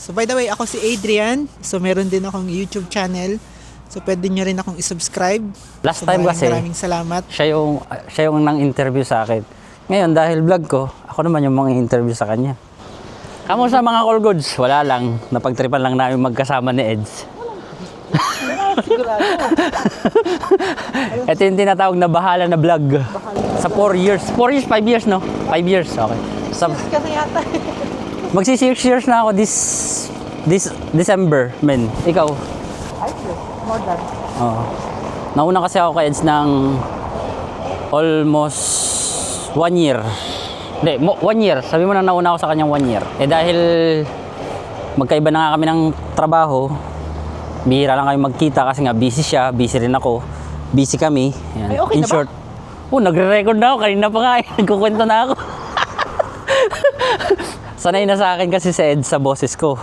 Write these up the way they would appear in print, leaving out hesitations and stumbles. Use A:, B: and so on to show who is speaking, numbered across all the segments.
A: So by the way, ako si Adrian. So meron din akong YouTube channel. So pwede nyo rin akong isubscribe.
B: Last
A: So,
B: time kasi,
A: maraming salamat.
B: siya yung nang-interview sa akin. Ngayon, dahil vlog ko, ako naman yung mga interview sa kanya. Kamusta mga call goods? Wala lang. Napagtripan lang namin magkasama ni Eds.
A: Sigurado.
B: Ito yung tinatawag na bahala na vlog. Sa 4 years. 4 years, 5 years, no? 5 years, okay.
A: Kasi yata.
B: Magsi 6 years na ako this December, men. Ikaw?
A: More than.
B: Oo. Nauna kasi ako kay Eds ng almost 1 year. Hindi, 1 year. Sabi mo na nauna ako sa kanyang 1 year. Eh dahil magkaiba na nga kami ng trabaho, bihira lang kami magkita kasi nga busy siya, busy rin ako. Busy kami. Ayan.
A: Ay, okay
B: In
A: na ba?
B: short, nagre-record na ako. Kanina pa nga, nagkukwento na ako. Sanay na sa akin kasi si Ed sa boses ko.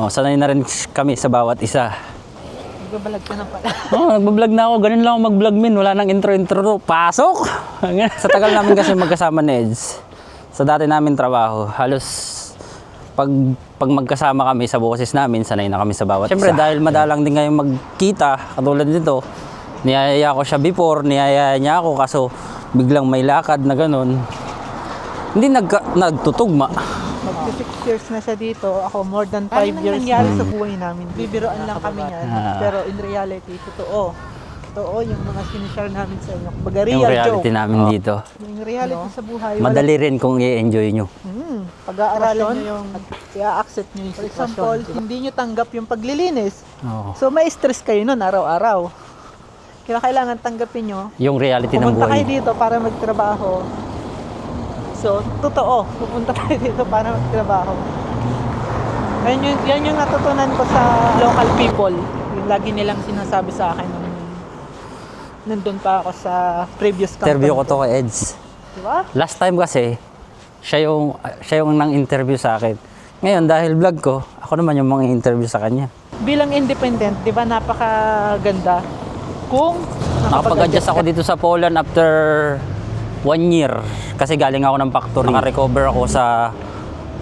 B: Sanay na rin kami sa bawat isa.
A: Nagbabalag ka na pala.
B: Nagbablog na ako. Ganun lang ako mag-vlog, min. Wala nang intro. Pasok! Sa tagal namin kasi magkasama ni Eds, sa dati namin trabaho, halos pag magkasama kami sa boses namin, sanay na kami sa bawat Siyempre, dahil madalang din ngayon magkita, katulad nito, niyaya ko siya before, niyaya niya ako, kaso biglang may lakad na ganun. Hindi nagtutugma.
A: Mag-6 years na siya dito. Ako more than 5 years. Ano nangyari sa buhay namin? Bibiroan lang kami niyan. Pero in reality, totoo. Totoo yung mga sinishare namin sa inyo. Kumbaga
B: Yung
A: real
B: reality
A: joke.
B: namin dito.
A: Yung reality sa buhay.
B: Madali rin kung i-enjoy nyo.
A: Pag-aaralan nyo yung i-accept nyo yung sitwasyon. For example, hindi nyo tanggap yung paglilinis.
B: Oo.
A: So may stress kayo nun araw-araw. Kaya kailangan tanggapin nyo.
B: Yung reality ng
A: Pumunta kayo
B: buhay.
A: dito para magtrabaho. So, totoo. Pupunta tayo dito para magtrabaho. Yan yung natutunan ko sa local people. Yung lagi nilang sinasabi sa akin nung nandun pa ako sa previous company.
B: Interview ko to kay Eds.
A: Diba?
B: Last time kasi, siya yung nang-interview sa akin. Ngayon, dahil vlog ko, ako naman yung mga interview sa kanya.
A: Bilang independent, di ba napakaganda kung
B: Nakapag-adjust ako dito sa Poland after 1 year. Kasi galing ako ng factory. Naka-recover ako sa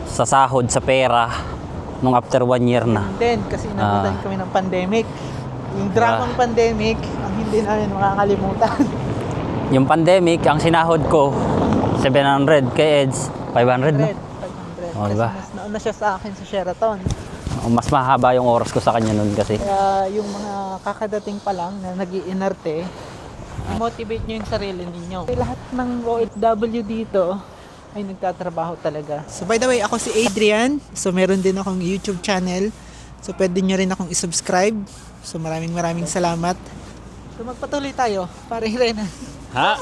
B: sahod, sa pera, nung after 1 year na.
A: Then, kasi inabutan kami ng pandemic. Yung dramang pandemic, ang hindi namin makakalimutan.
B: Yung pandemic, ang sinahod ko, 700 kay Eds, 500 na.
A: 500.
B: Oh, diba?
A: Kasi mas nauna siya sa akin sa Sheraton.
B: Mas mahaba yung oras ko sa kanya nun kasi.
A: Kaya yung mga kakadating pa lang na nag-iinarte, motivate nyo yung sarili ninyo. Lahat ng OFW dito ay nagtatrabaho talaga. So by the way, ako si Adrian. So meron din akong YouTube channel. So pwede nyo rin akong isubscribe. So maraming salamat. So magpatuloy tayo. Pare Rena.
B: Ha?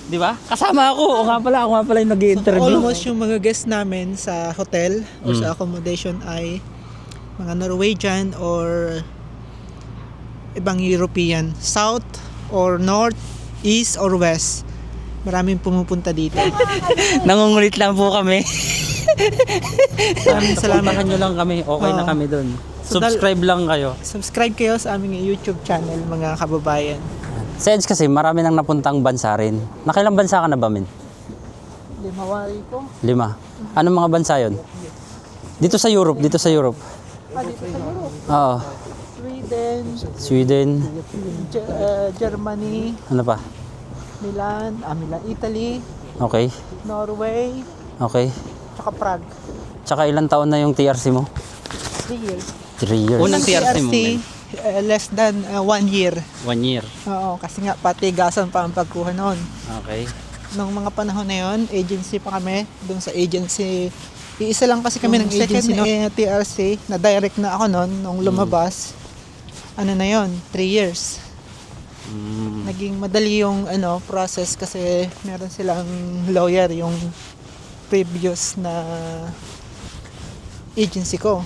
B: Di ba? Kasama ako. Ako nga pala yung nag-i-interview.
A: Almost yung mga guests namin sa hotel or sa accommodation ay mga Norwegian or ibang European. South or North, East or West. Maraming pumupunta dito.
B: Nangungulit lang po kami.
A: Maraming salamat.
B: Salamat nyo lang kami. Okay na kami dun.
A: So,
B: Subscribe lang kayo.
A: Subscribe kayo sa aming YouTube channel, mga kababayan.
B: Sa Eds kasi marami nang napuntang bansa rin. Nakailang bansa ka na ba, min?
A: Limawari ko.
B: 5. Anong mga bansa yon? Dito sa Europe.
A: Dito sa Europe.
B: Oo.
A: Sweden,
B: Sweden.
A: Germany,
B: Ano pa?
A: Milan, Italy,
B: Okay.
A: Norway,
B: Okay.
A: tsaka Prague.
B: Tsaka ilang taon na yung TRC mo?
A: 3 years.
B: 3 years.
A: Unang TRC, less than 1 year.
B: 1 year.
A: Oo, kasi nga patigasan pa ang pagkuha noon.
B: Okay.
A: Nung mga panahon na yon, agency pa kami. Doon sa agency, iisa lang kasi kami ng agency no? TRC, na direct na ako noon, nung lumabas. Ano na yon, 3 years. Naging madali yung process kasi meron silang lawyer, yung previous na agency ko.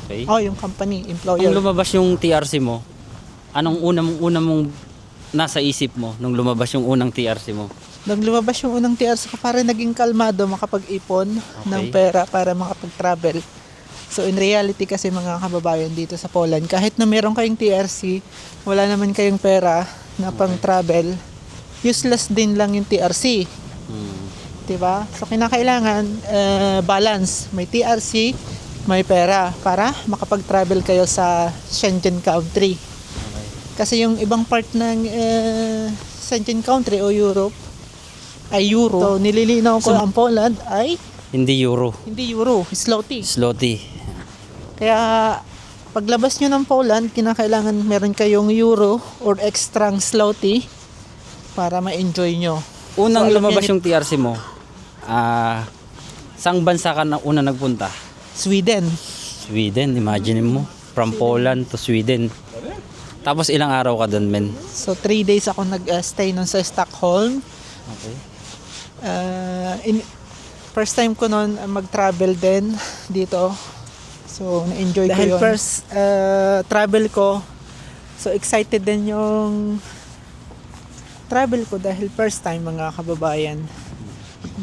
B: Okay.
A: Oh, yung company,
B: Kung
A: employer.
B: lumabas yung TRC mo, anong una mong nasa isip mo nung lumabas yung unang TRC mo?
A: Nung lumabas yung unang TRC ko, parang naging kalmado makapag-ipon ng pera para makapag-travel. So in reality kasi mga kababayan dito sa Poland, kahit na meron kayong TRC, wala naman kayong pera na pang-travel, useless din lang yung TRC. Diba? So kinakailangan balance. May TRC, may pera para makapag-travel kayo sa Schengen country.
B: Okay.
A: Kasi yung ibang part ng Schengen country o Europe ay euro. So nililinaw ko ang Poland ay
B: Hindi euro.
A: hindi euro, zloty.
B: Zloty.
A: Kaya paglabas nyo ng Poland, kinakailangan meron kayong euro or extrang zloty para ma-enjoy nyo.
B: Unang
A: So, alam
B: lumabas
A: yan,
B: yung TRC mo, saang bansa ka na una nagpunta?
A: Sweden.
B: Sweden, imagine mo. From Poland to Sweden. Tapos ilang araw ka doon, men?
A: So 3 days ako nag-stay nun sa Stockholm.
B: Okay.
A: First time ko nun mag-travel din dito. So na-enjoy ko yun. Dahil first travel ko, so excited din yung travel ko dahil first time mga kababayan.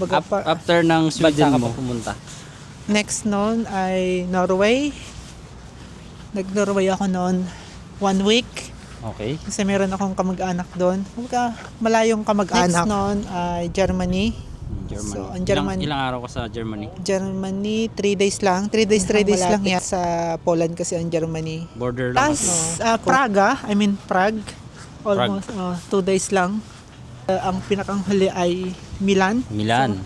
A: Baga
B: After ng Sweden
A: bansa ka
B: mo,
A: pa
B: pumunta.
A: next noon ay Norway. Nag-Norway ako noon 1 week.
B: Okay.
A: Kasi meron akong kamag-anak doon. Malayong kamag-anak. Next noon ay Germany.
B: Germany.
A: So, ang Germany.
B: Ilang araw ka sa Germany?
A: Germany, 3 days lang. 3 days lang yan. Sa Poland kasi ang Germany.
B: Border lang.
A: Plus, Prague. Almost 2 days lang. Ang pinakang huli ay Milan.
B: Milan.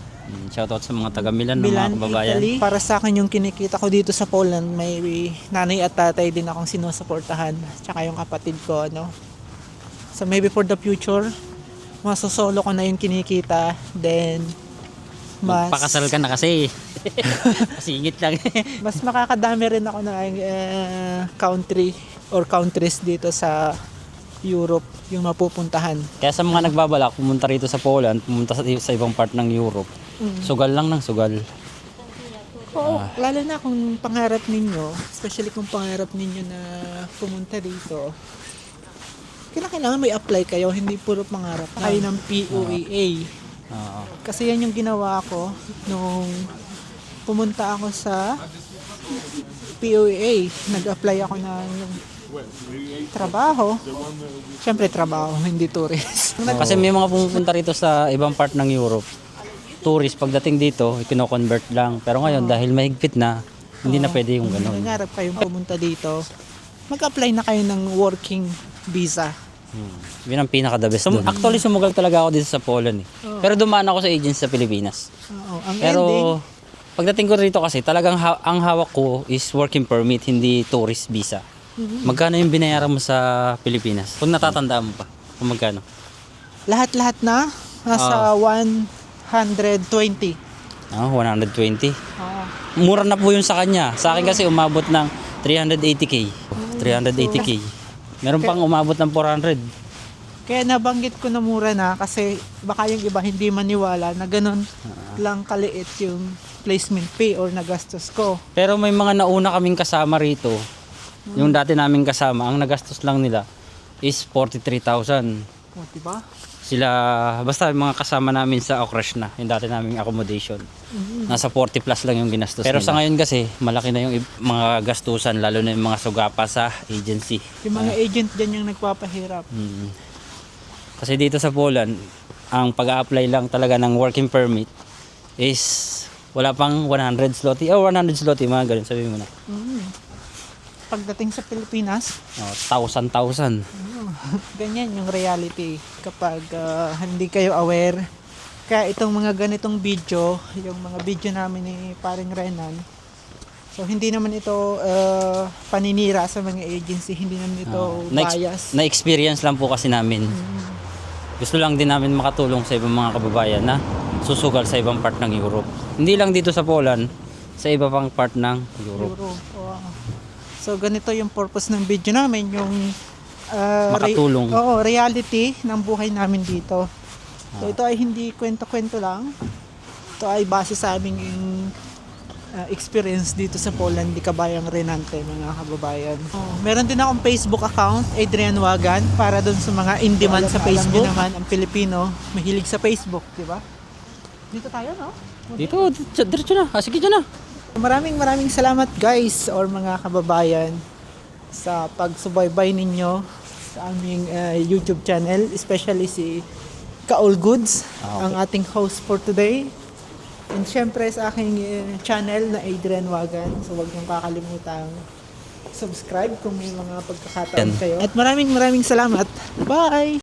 B: Shoutout sa mga taga Milan, mga kababayan.
A: Italy. Para sa akin yung kinikita ko dito sa Poland, may nanay at tatay din akong sinusuportahan. Tsaka yung kapatid ko, no? So maybe for the future, masosolo ko na yung kinikita. Then,
B: Magpakasal ka na kasi. Singit lang.
A: mas makakadami rin ako ng country or countries dito sa Europe yung mapupuntahan.
B: Kaya sa mga nagbabalak, pumunta rito sa Poland, pumunta sa ibang part ng Europe, sugal lang ng sugal.
A: Oo, lalo na kung pangarap ninyo, especially kung pangarap ninyo na pumunta dito, kailangan may apply kayo, hindi puro pangarap. Kayo ng POEA.
B: Oo.
A: Kasi yan yung ginawa ko nung pumunta ako sa POEA. Nag-apply ako ng trabaho. Siyempre trabaho, hindi tourist.
B: Kasi may mga pumupunta rito sa ibang part ng Europe, tourist, pagdating dito, i-convert lang. Pero ngayon, dahil mahigpit na, hindi na pwede yung
A: Kung
B: gano'n.
A: nangarap kayong pumunta dito, mag-apply na kayo ng working visa.
B: Yun ang pinaka-the best doon. Actually, sumugal talaga ako dito sa Poland. Pero dumaan ako sa agency sa Pilipinas.
A: Oo, ang
B: Pero
A: ending,
B: pagdating ko rito kasi, talagang ang hawak ko is working permit, hindi tourist visa. Magkano yung binayaran mo sa Pilipinas? Kung natatandaan mo pa, kung magkano?
A: lahat-lahat na nasa 120.
B: 120.
A: Oo.
B: Mura na po yun sa kanya. Sa akin kasi umabot ng 380k. 380k. Meron pang umabot ng 400.
A: Kaya nabanggit ko na mura na kasi baka yung iba hindi maniwala na ganun lang kaliit yung placement fee or nagastos ko.
B: Pero may mga nauna kaming kasama rito. Yung dati naming kasama, ang nagastos lang nila is 43,000.
A: O, diba?
B: Sila, basta yung mga kasama namin sa Okresh na, yung dati naming accommodation. Nasa 40 plus lang yung ginastos Pero sa ngayon kasi, malaki na yung mga gastusan, lalo na yung mga sugapa sa agency.
A: Yung mga agent dyan yung nagpapahirap.
B: Kasi dito sa Poland, ang pag-a-apply lang talaga ng working permit is wala pang 100 zloty. 100 zloty, mga ganun, sabihin mo na.
A: Pagdating sa Pilipinas,
B: 1,000.
A: ganyan yung reality kapag hindi kayo aware. Kaya itong mga ganitong video, yung mga video namin ni Paring Renan, so hindi naman ito paninira sa mga agency, hindi naman ito bias.
B: Na-experience lang po kasi namin. Gusto lang din namin makatulong sa ibang mga kababayan na susugal sa ibang part ng Europe. Hindi lang dito sa Poland, sa iba pang part ng Europe.
A: Wow. So ganito yung purpose ng video namin, yung
B: Makatulong.
A: reality ng buhay namin dito. So ito ay hindi kwento-kwento lang. Ito ay base sa aming experience dito sa Poland, di kabayang Renante, mga kababayan. Meron din akong Facebook account, Adrian Wagan, para dun sa mga in-demand sa Facebook. Alam naman, ang Pilipino, mahilig sa Facebook, di ba? Dito tayo, no?
B: Dito, diretso na. Sige dyan na.
A: Maraming salamat guys or mga kababayan sa pagsubaybay ninyo sa aming YouTube channel, especially si Kaol Goods, ang ating host for today. And syempre sa aking channel na Adrian Wagan. So huwag niyong kakalimutang subscribe kung may mga pagkakataon
B: Yan.
A: kayo. At maraming salamat. Bye!